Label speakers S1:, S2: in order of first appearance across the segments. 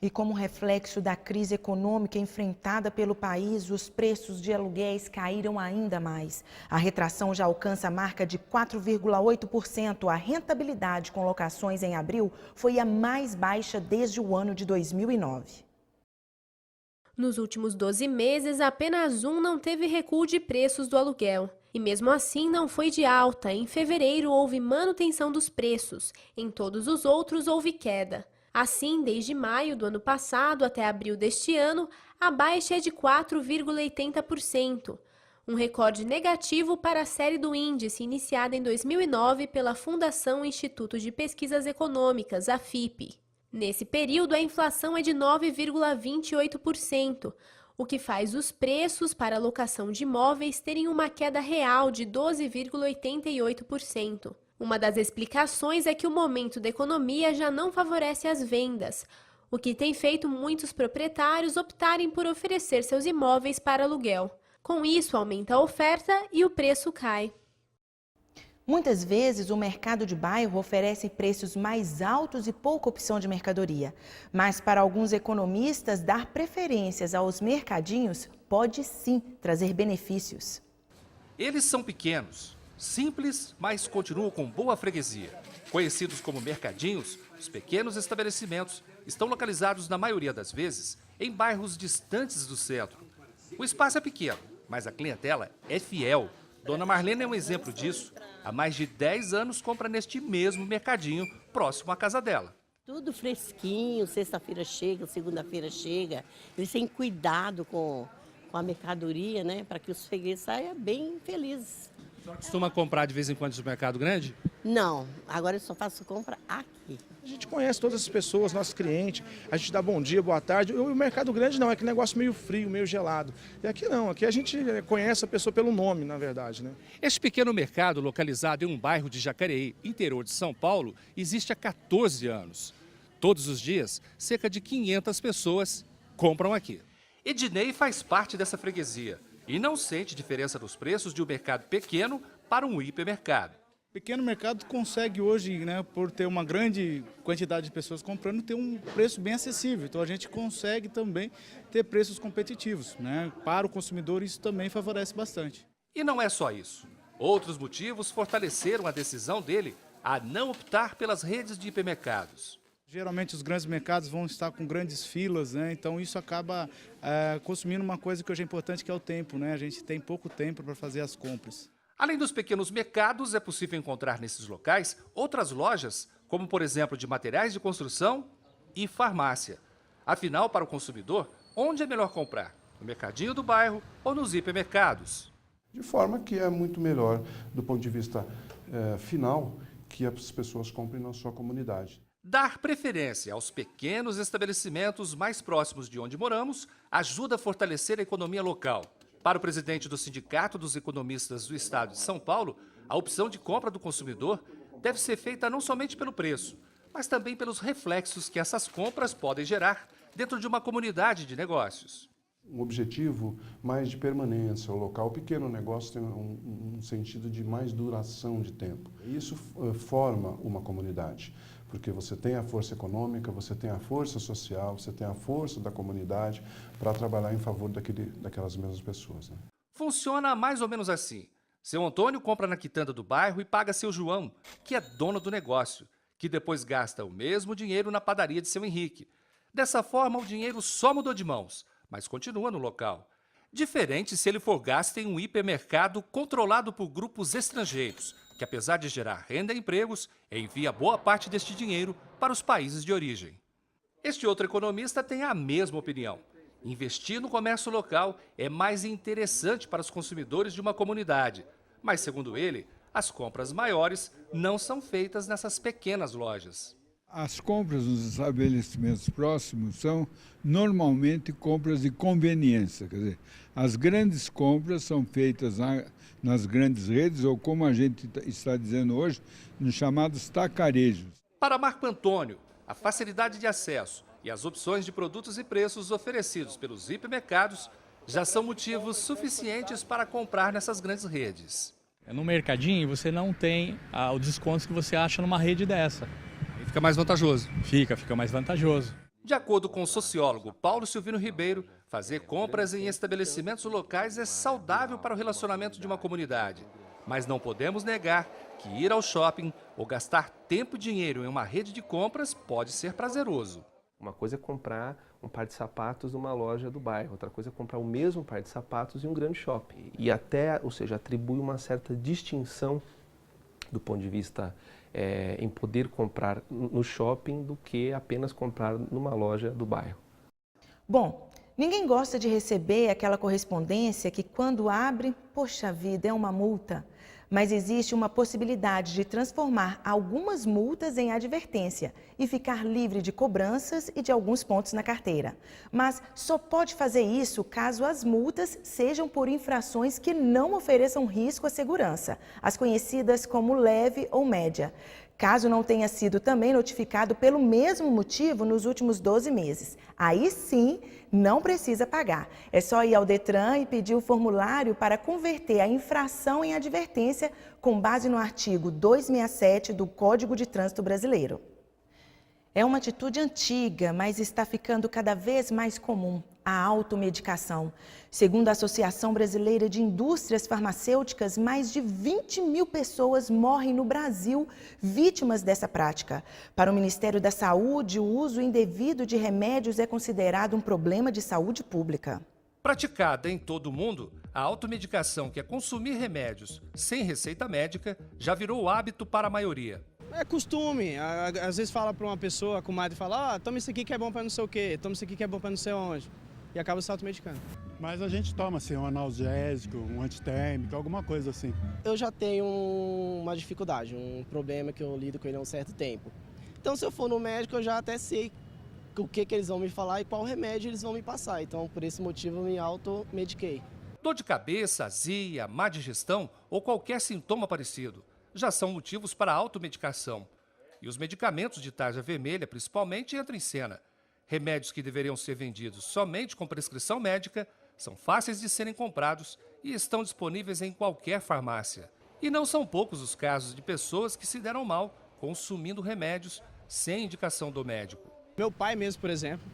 S1: E como reflexo da crise econômica enfrentada pelo país, os preços de aluguéis caíram ainda mais. A retração já alcança a marca de 4,8%. A rentabilidade com locações em abril foi a mais baixa desde o ano de 2009.
S2: Nos últimos 12 meses, apenas um não teve recuo de preços do aluguel. E mesmo assim não foi de alta. Em fevereiro houve manutenção dos preços. Em todos os outros houve queda. Assim, desde maio do ano passado até abril deste ano, a baixa é de 4,80%. Um recorde negativo para a série do índice, iniciada em 2009 pela Fundação Instituto de Pesquisas Econômicas, a FIPE. Nesse período, a inflação é de 9,28%, o que faz os preços para a locação de imóveis terem uma queda real de 12,88%. Uma das explicações é que o momento da economia já não favorece as vendas, o que tem feito muitos proprietários optarem por oferecer seus imóveis para aluguel. Com isso, aumenta a oferta e o preço cai.
S1: Muitas vezes, o mercado de bairro oferece preços mais altos e pouca opção de mercadoria. Mas, para alguns economistas, dar preferências aos mercadinhos pode sim trazer benefícios.
S3: Eles são pequenos, simples, mas continuam com boa freguesia. Conhecidos como mercadinhos, os pequenos estabelecimentos estão localizados, na maioria das vezes, em bairros distantes do centro. O espaço é pequeno, mas a clientela é fiel. Dona Marlene é um exemplo disso. Há mais de 10 anos compra neste mesmo mercadinho, próximo à casa dela.
S4: Tudo fresquinho, sexta-feira chega, segunda-feira chega. Eles têm cuidado com a mercadoria, né, para que os fregueses saiam bem felizes.
S3: Você costuma comprar de vez em quando no mercado grande?
S4: Não, agora eu só faço compra aqui.
S5: A gente conhece todas as pessoas, nossos clientes, a gente dá bom dia, boa tarde. O mercado grande não, é aquele negócio meio frio, meio gelado. E aqui não, aqui a gente conhece a pessoa pelo nome, na verdade, né?
S3: Este pequeno mercado, localizado em um bairro de Jacareí, interior de São Paulo, existe há 14 anos. Todos os dias, cerca de 500 pessoas compram aqui. Ednei faz parte dessa freguesia e não sente diferença nos preços de um mercado pequeno para um hipermercado.
S6: O pequeno mercado consegue hoje, né, por ter uma grande quantidade de pessoas comprando, ter um preço bem acessível. Então a gente consegue também ter preços competitivos, né? Para o consumidor isso também favorece bastante.
S3: E não é só isso. Outros motivos fortaleceram a decisão dele a não optar pelas redes de hipermercados.
S6: Geralmente os grandes mercados vão estar com grandes filas, né? Então isso acaba consumindo uma coisa que hoje é importante, que é o tempo, né? A gente tem pouco tempo para fazer as compras.
S3: Além dos pequenos mercados, é possível encontrar nesses locais outras lojas, como por exemplo de materiais de construção e farmácia. Afinal, para o consumidor, onde é melhor comprar? No mercadinho do bairro ou nos hipermercados?
S7: De forma que é muito melhor, do ponto de vista final, que as pessoas comprem na sua comunidade.
S3: Dar preferência aos pequenos estabelecimentos mais próximos de onde moramos ajuda a fortalecer a economia local. Para o presidente do Sindicato dos Economistas do Estado de São Paulo, a opção de compra do consumidor deve ser feita não somente pelo preço, mas também pelos reflexos que essas compras podem gerar dentro de uma comunidade de negócios.
S7: Um objetivo mais de permanência, o local, o pequeno negócio tem um sentido de mais duração de tempo. Isso forma uma comunidade, porque você tem a força econômica, você tem a força social, você tem a força da comunidade para trabalhar em favor daquelas mesmas pessoas, né?
S3: Funciona mais ou menos assim. Seu Antônio compra na quitanda do bairro e paga seu João, que é dono do negócio, que depois gasta o mesmo dinheiro na padaria de seu Henrique. Dessa forma, o dinheiro só mudou de mãos, mas continua no local. Diferente se ele for gasto em um hipermercado controlado por grupos estrangeiros, que apesar de gerar renda e empregos, envia boa parte deste dinheiro para os países de origem. Este outro economista tem a mesma opinião. Investir no comércio local é mais interessante para os consumidores de uma comunidade, mas, segundo ele, as compras maiores não são feitas nessas pequenas lojas.
S8: As compras nos estabelecimentos próximos são normalmente compras de conveniência, quer dizer, as grandes compras são feitas nas grandes redes ou, como a gente está dizendo hoje, nos chamados tacarejos.
S3: Para Marco Antônio, a facilidade de acesso e as opções de produtos e preços oferecidos pelos hipermercados já são motivos suficientes para comprar nessas grandes redes.
S9: No mercadinho você não tem os descontos que você acha numa rede dessa.
S3: Fica mais vantajoso.
S9: Fica mais vantajoso.
S3: De acordo com o sociólogo Paulo Silvino Ribeiro, fazer compras em estabelecimentos locais é saudável para o relacionamento de uma comunidade. Mas não podemos negar que ir ao shopping ou gastar tempo e dinheiro em uma rede de compras pode ser prazeroso.
S10: Uma coisa é comprar um par de sapatos numa loja do bairro, outra coisa é comprar o mesmo par de sapatos em um grande shopping. E até, ou seja, atribui uma certa distinção do ponto de vista em poder comprar no shopping do que apenas comprar numa loja do bairro.
S1: Bom, ninguém gosta de receber aquela correspondência que quando abre, poxa vida, é uma multa. Mas existe uma possibilidade de transformar algumas multas em advertência e ficar livre de cobranças e de alguns pontos na carteira. Mas só pode fazer isso caso as multas sejam por infrações que não ofereçam risco à segurança, as conhecidas como leve ou média. Caso não tenha sido também notificado pelo mesmo motivo nos últimos 12 meses. Aí sim, não precisa pagar. É só ir ao Detran e pedir o formulário para converter a infração em advertência com base no artigo 267 do Código de Trânsito Brasileiro. É uma atitude antiga, mas está ficando cada vez mais comum, a automedicação. Segundo a Associação Brasileira de Indústrias Farmacêuticas, mais de 20 mil pessoas morrem no Brasil vítimas dessa prática. Para o Ministério da Saúde, o uso indevido de remédios é considerado um problema de saúde pública.
S3: Praticada em todo o mundo, a automedicação, que é consumir remédios sem receita médica, já virou hábito para a maioria.
S11: É costume, às vezes fala para uma pessoa, a comadre fala, toma isso aqui que é bom para não sei o quê, toma isso aqui que é bom para não sei onde, e acaba se automedicando.
S12: Mas a gente toma assim, um analgésico, um antitérmico, alguma coisa assim.
S11: Eu já tenho uma dificuldade, um problema que eu lido com ele há um certo tempo. Então se eu for no médico eu já até sei o que eles vão me falar e qual remédio eles vão me passar, então por esse motivo eu me automediquei.
S3: Dor de cabeça, azia, má digestão ou qualquer sintoma parecido já são motivos para a automedicação. E os medicamentos de tarja vermelha, principalmente, entram em cena. Remédios que deveriam ser vendidos somente com prescrição médica são fáceis de serem comprados e estão disponíveis em qualquer farmácia. E não são poucos os casos de pessoas que se deram mal consumindo remédios sem indicação do médico.
S11: Meu pai mesmo, por exemplo,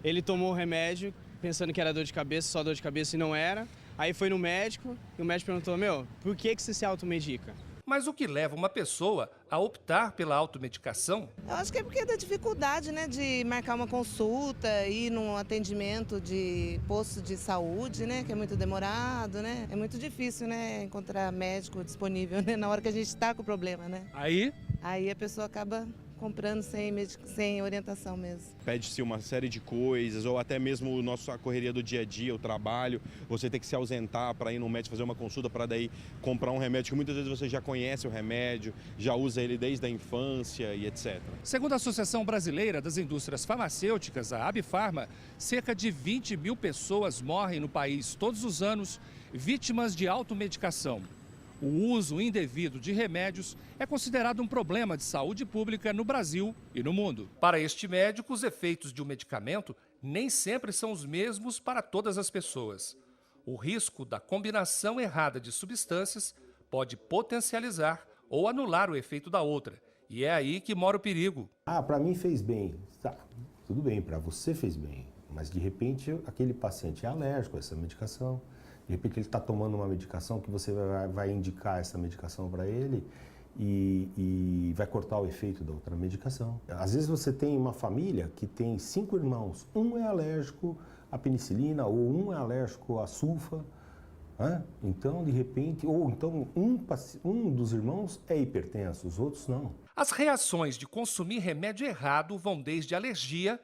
S11: ele tomou o remédio pensando que era dor de cabeça, só dor de cabeça e não era. Aí foi no médico e o médico perguntou, por que você se automedica?
S3: Mas o que leva uma pessoa a optar pela automedicação?
S13: Eu acho que é porque é da dificuldade, né, de marcar uma consulta, ir num atendimento de posto de saúde, né, que é muito demorado, né? É muito difícil, né, encontrar médico disponível, né, na hora que a gente está com o problema, né?
S3: Aí
S13: a pessoa acaba comprando sem orientação mesmo.
S14: Pede-se uma série de coisas, ou até mesmo a correria do dia a dia, o trabalho, você tem que se ausentar para ir no médico fazer uma consulta para daí comprar um remédio que muitas vezes você já conhece o remédio, já usa ele desde a infância e etc.
S3: Segundo a Associação Brasileira das Indústrias Farmacêuticas, a Abifarma, cerca de 20 mil pessoas morrem no país todos os anos vítimas de automedicação. O uso indevido de remédios é considerado um problema de saúde pública no Brasil e no mundo. Para este médico, os efeitos de um medicamento nem sempre são os mesmos para todas as pessoas. O risco da combinação errada de substâncias pode potencializar ou anular o efeito da outra. E é aí que mora o perigo.
S15: Para mim fez bem. Tá, tudo bem, para você fez bem. Mas de repente aquele paciente é alérgico a essa medicação. De repente ele está tomando uma medicação que você vai indicar essa medicação para ele e vai cortar o efeito da outra medicação. Às vezes você tem uma família que tem 5 irmãos, um é alérgico à penicilina ou um é alérgico à sulfa, né? Então de repente, ou então um dos irmãos é hipertenso, os outros não.
S3: As reações de consumir remédio errado vão desde alergia,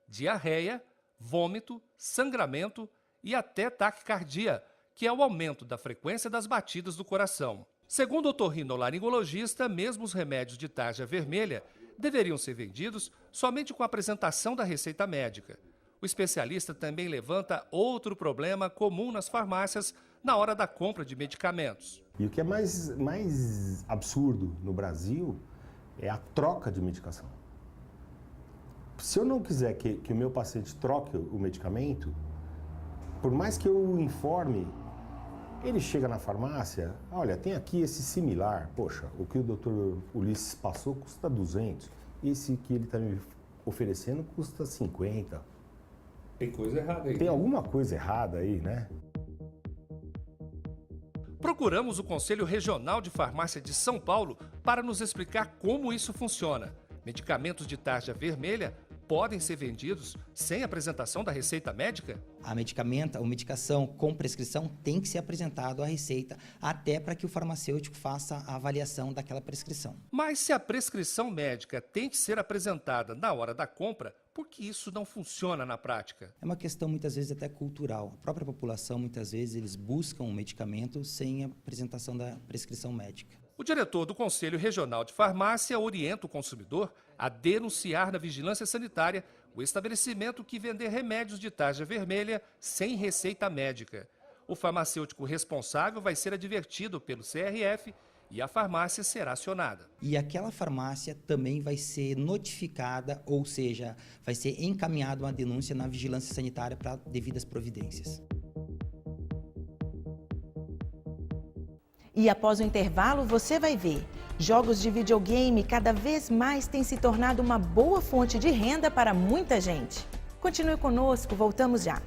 S3: diarreia, vômito, sangramento e até taquicardia, que é o aumento da frequência das batidas do coração. Segundo o otorrinolaringologista, mesmo os remédios de tarja vermelha deveriam ser vendidos somente com a apresentação da receita médica. O especialista também levanta outro problema comum nas farmácias na hora da compra de medicamentos.
S15: E o que é mais absurdo no Brasil é a troca de medicação. Se eu não quiser que o meu paciente troque o medicamento, por mais que eu informe, ele chega na farmácia, olha, tem aqui esse similar, poxa, o que o Dr. Ulisses passou custa 200, esse que ele está me oferecendo custa 50.
S3: Tem coisa errada aí.
S15: Tem alguma coisa errada aí, né?
S3: Procuramos o Conselho Regional de Farmácia de São Paulo para nos explicar como isso funciona. Medicamentos de tarja vermelha podem ser vendidos sem apresentação da receita médica?
S16: A medicação com prescrição tem que ser apresentado à receita, até para que o farmacêutico faça a avaliação daquela prescrição.
S3: Mas se a prescrição médica tem que ser apresentada na hora da compra, por que isso não funciona na prática?
S16: É uma questão muitas vezes até cultural. A própria população, muitas vezes, eles buscam um medicamento sem a apresentação da prescrição médica.
S3: O diretor do Conselho Regional de Farmácia orienta o consumidor a denunciar na vigilância sanitária o estabelecimento que vender remédios de tarja vermelha sem receita médica. O farmacêutico responsável vai ser advertido pelo CRF e a farmácia será acionada.
S16: E aquela farmácia também vai ser notificada, ou seja, vai ser encaminhada uma denúncia na vigilância sanitária para devidas providências.
S1: E após o intervalo, você vai ver. Jogos de videogame cada vez mais têm se tornado uma boa fonte de renda para muita gente. Continue conosco, voltamos já.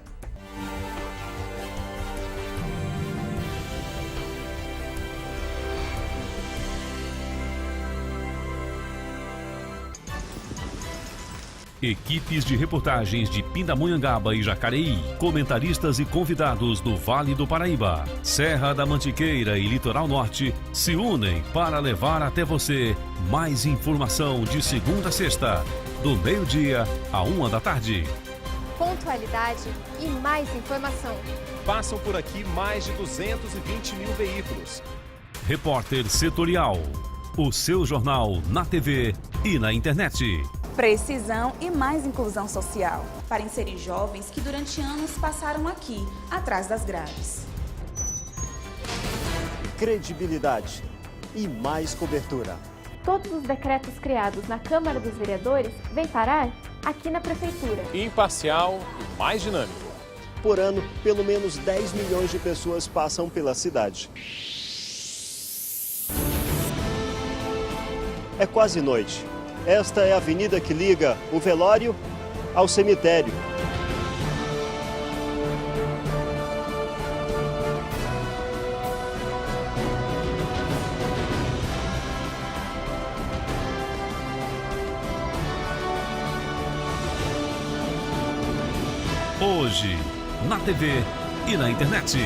S17: Equipes de reportagens de Pindamonhangaba e Jacareí, comentaristas e convidados do Vale do Paraíba, Serra da Mantiqueira e Litoral Norte se unem para levar até você mais informação de segunda a sexta, do meio-dia à 1 da tarde.
S18: Pontualidade e mais informação.
S19: Passam por aqui mais de 220 mil veículos.
S17: Repórter Setorial, o seu jornal na TV e na internet.
S20: Precisão e mais inclusão social, para inserir jovens que durante anos passaram aqui, atrás das grades.
S21: Credibilidade e mais cobertura.
S18: Todos os decretos criados na Câmara dos Vereadores vêm parar aqui na Prefeitura.
S19: Imparcial e mais dinâmico.
S21: Por ano, pelo menos 10 milhões de pessoas passam pela cidade. É quase noite. Esta é a avenida que liga o velório ao cemitério.
S17: Hoje, na TV e na internet.